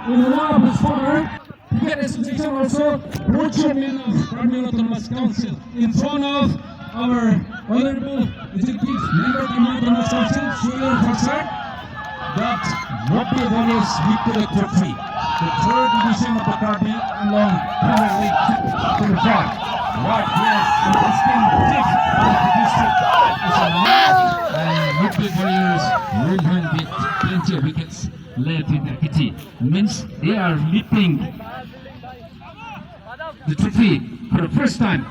in one of his former Cricket Association also board chairman of Karbi Autonomous Council in front of our honorable executive member of the Autonomous Council, Senior Professor, that rugby warriors lead to the trophy, the third edition of the Karbi Anglong Premier League 2025. Right here in the Eastern Tip of the district is a match, and rugby warriors will win with plenty of wickets left in the Keti. Means they are lifting the trophy for the first time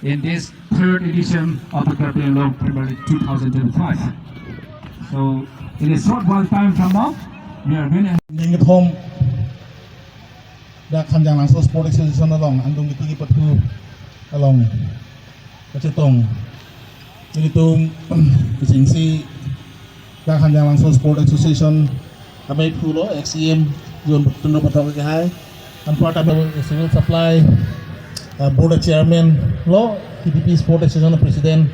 in this third edition of the Karbi Anglong Premier League 2025. So in a short while time from now, we are going to Ning at home. Dak Hanjanglangso Sport Association along angdung Keti kapathu along Kacetong. Itu bisingsi Dak Hanjanglangso Sport Association kami pulo XCM Zon Tunduk Patau Kahai. And part of the civil supply board chairman lo TDP Sport Association President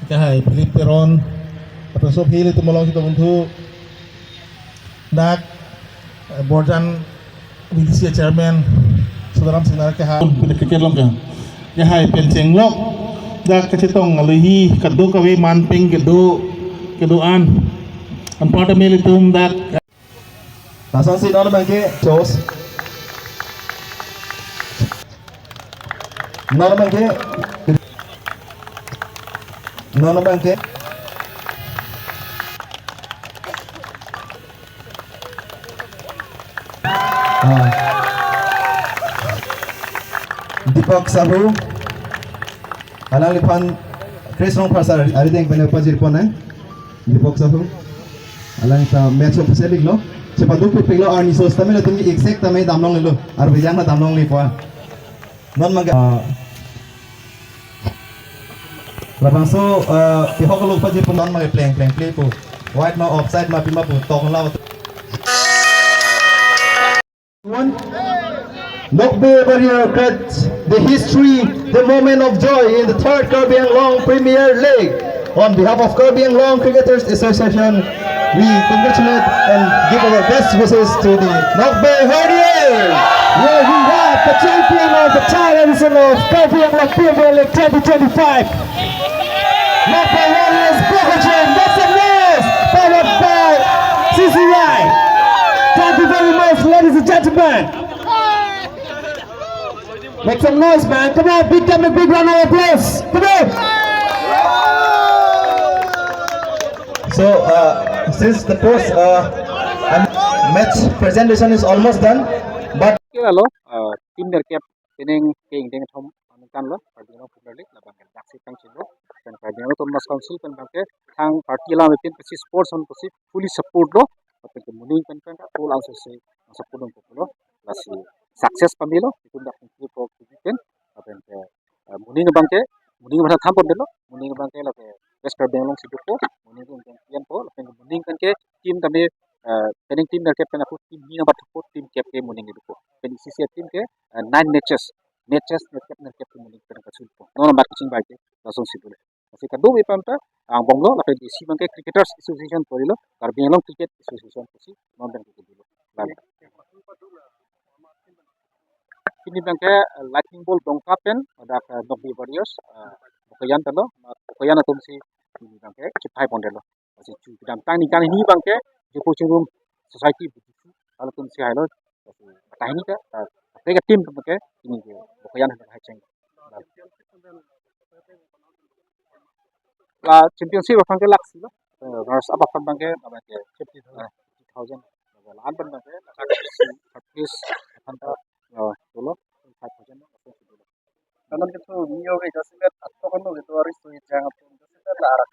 Kahai Philip Peron. Atau so hili tumulong kita untuk Dak Borjan Wilisia Chairman Saudara Sinar Kahai kita kekir long Kahai penceng lok Dak kacetong alihi kado kawe manping kedoan and part of militum Dak Nasan si nono bangke Jos nono bangke Deepak Sahu Alang lipan Chris Rong Pasar Arideng Pene Pajir Pone Deepak Sahu Alang ta match of Pacific lo Cepat dulu pilo Arni sos Tapi lo tumi exact Tapi damlong lo Arbijang na damlong li puan Non maga Rabang so Pihok lo Pajir Pone Non maga play po White no offside Ma pima po Tong lao Nokbe Warrior cuts the history, the moment of joy in the third Karbi Anglong Premier League. On behalf of Karbi Anglong Cricketers Association, we congratulate and give our best wishes to the Nokbe Warriors. Here we have the champion of the third edition of Karbi Anglong Premier League 2025. Nokbe Warriors Bogojin, that's a news powered by CCI. Thank you very much, ladies and gentlemen. Make some noise, man. Come on, big time, a big round of applause. Come on. So, since the post match presentation is almost done, but Hello, team der cap tening king deng thom kan lo Cardinal Premier League labang kan jaksi tang chilo kan Cardinal Autonomous Council kan bangke thang party la metin pesi sports on pesi fully support lo tapi kemudian kan full also say support on lo lasi success pamilo itu dak ku ko kiken apen ke muning bangke muning basa tham pon delo muning bangke la ke west bengalong sidu ko muning ko champion ko apen muning kan ke team tabe tening team der captain aku team ni number 4 team cap ke muning itu ko pen CC team ke 9 matches net captain muning kan kasul ko no number kucing baike langsung sidu asi kadu ipamta ang bonglo la pe DC bangke cricketers association korilo Karbi Anglong cricket association kusi non dan ke dulu Kini bangke lightning bolt dongkapen ada Nokbe Warriors bukayan talo bukayan atum si kini bangke cipai pondelo masih cu bidang tang ni kali ni bangke joko chungum society begitu kalau tum si hailo patah ini ka mereka tim bangke ini ke bukayan ada haceng la championship bangke laksi lo versus apa bangke bangke 50,000 lan bangke practice anta dulu 5,000 Kanan gitu niyo kay kasi met at to kuno gitu aris to itang at to kasi met la arak